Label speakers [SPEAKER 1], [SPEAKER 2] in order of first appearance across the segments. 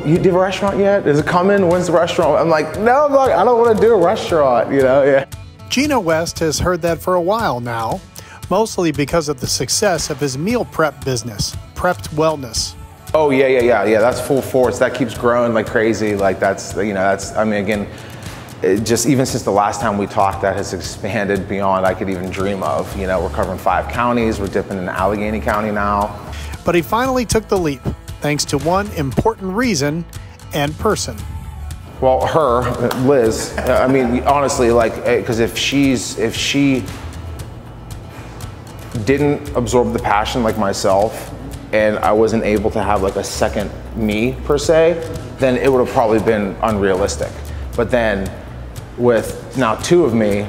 [SPEAKER 1] You do a restaurant yet? Is it coming? When's the restaurant? I'm like, no, I don't want to do a restaurant, you know? Yeah.
[SPEAKER 2] Gino West has heard that for a while now, mostly because of the success of his meal prep business, Prepped Wellness.
[SPEAKER 1] Oh, yeah, that's full force. That keeps growing like crazy. Like that's, you know, that's, I mean, again, just even since the last time we talked, that has expanded beyond I could even dream of. You know, we're covering 5 counties. We're dipping in Allegheny County now.
[SPEAKER 2] But he finally took the leap, thanks to one important reason and person.
[SPEAKER 1] Well, her, Liz, I mean, honestly, like, because if she didn't absorb the passion like myself, and I wasn't able to have like a second me per se, then it would have probably been unrealistic. But then with now 2 of me,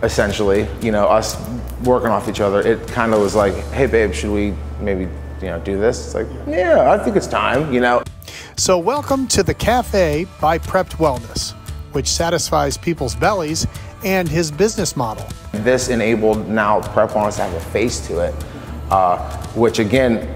[SPEAKER 1] essentially, you know, us working off each other, it kind of was like, hey babe, should we maybe, you know, do this? It's like, yeah, I think it's time, you know.
[SPEAKER 2] So welcome to the Café by Prepped Wellness, which satisfies people's bellies and his business model. This
[SPEAKER 1] enabled now Prep Wellness to have a face to it, which again,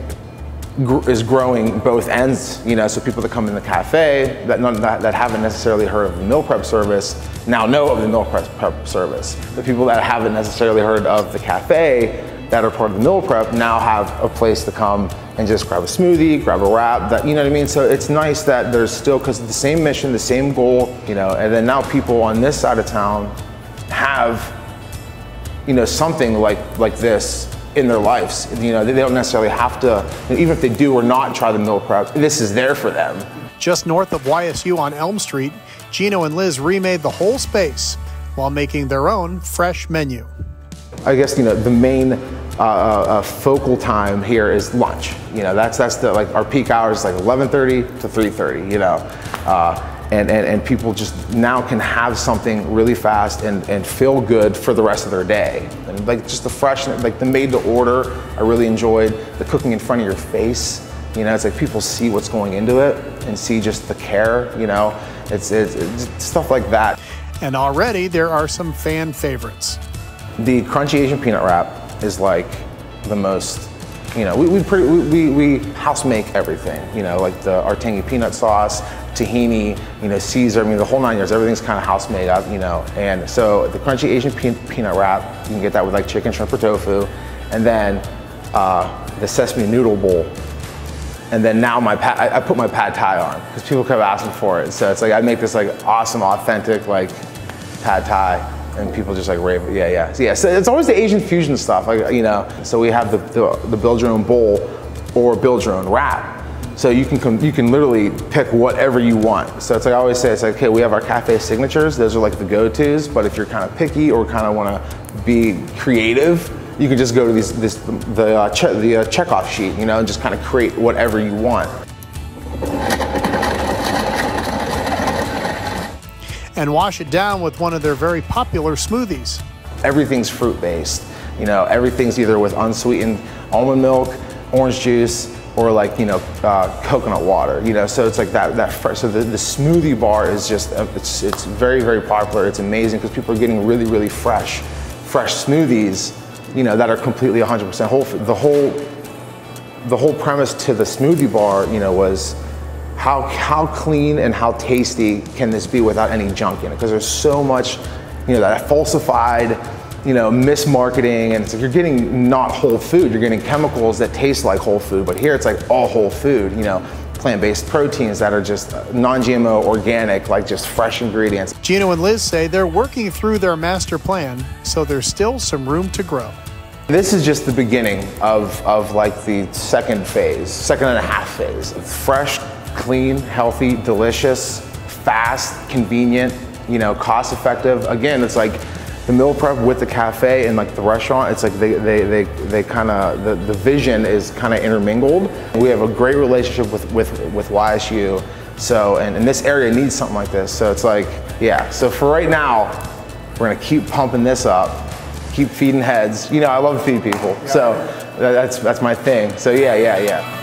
[SPEAKER 1] is growing both ends, you know, so people that come in the cafe that haven't necessarily heard of the meal prep service now know of the meal prep service. The people that haven't necessarily heard of the cafe that are part of the meal prep now have a place to come and just grab a smoothie, grab a wrap, that, you know what I mean? So it's nice that there's still, because the same mission, the same goal, you know, and then now people on this side of town have, you know, something like this in their lives. You know, they don't necessarily have to, even if they do or not try the meal prep, this is there for them.
[SPEAKER 2] Just north of YSU on Elm Street, Gino and Liz remade the whole space while making their own fresh menu.
[SPEAKER 1] I guess, you know, the main focal time here is lunch. You know, that's the, like, our peak hours, like 11:30 to 3:30, you know. And people just now can have something really fast and feel good for the rest of their day. And like just the freshness, like the made to order, I really enjoyed. The cooking in front of your face, you know, it's like people see what's going into it and see just the care, you know, it's stuff like that.
[SPEAKER 2] And already there are some fan favorites.
[SPEAKER 1] The crunchy Asian peanut wrap is like the most, you know, we house make everything, you know, like our tangy peanut sauce, tahini, you know, Caesar, I mean, the whole 9 yards, everything's kind of house made up, you know. And so the crunchy Asian peanut wrap, you can get that with like chicken, shrimp, or tofu. And then the sesame noodle bowl. And then now I put my pad thai on because people kept asking for it. So it's like I make this like awesome, authentic like pad thai. And people just like rave, yeah. So it's always the Asian fusion stuff, like, you know. So we have the build your own bowl or build your own wrap. So you can literally pick whatever you want. So it's like I always say, it's like, okay, we have our cafe signatures. Those are like the go-tos. But if you're kind of picky or kind of want to be creative, you can just go to the checkoff sheet, you know, and just kind of create whatever you want.
[SPEAKER 2] And wash it down with one of their very popular smoothies.
[SPEAKER 1] Everything's fruit-based. You know, everything's either with unsweetened almond milk, orange juice, or like, you know, coconut water. You know, so it's like that fresh. So the smoothie bar is just, it's very, very popular. It's amazing because people are getting really, really fresh smoothies, you know, that are completely 100% whole food. The whole premise to the smoothie bar, you know, was how clean and how tasty can this be without any junk in it? Because there's so much, you know, that falsified, you know, mismarketing, and it's like you're getting not whole food, you're getting chemicals that taste like whole food, but here it's like all whole food, you know, plant-based proteins that are just non-GMO, organic, like just fresh ingredients.
[SPEAKER 2] Gino and Liz say they're working through their master plan, so there's still some room to grow.
[SPEAKER 1] This is just the beginning of like the second and a half phase. Fresh, clean, healthy, delicious, fast, convenient, you know, cost effective. Again, it's like the meal prep with the cafe and like the restaurant, it's like they kind of, the vision is kind of intermingled. We have a great relationship with YSU. So, and this area needs something like this. So it's like, yeah. So for right now, we're gonna keep pumping this up, keep feeding heads. You know, I love to feed people. So that's my thing. So yeah.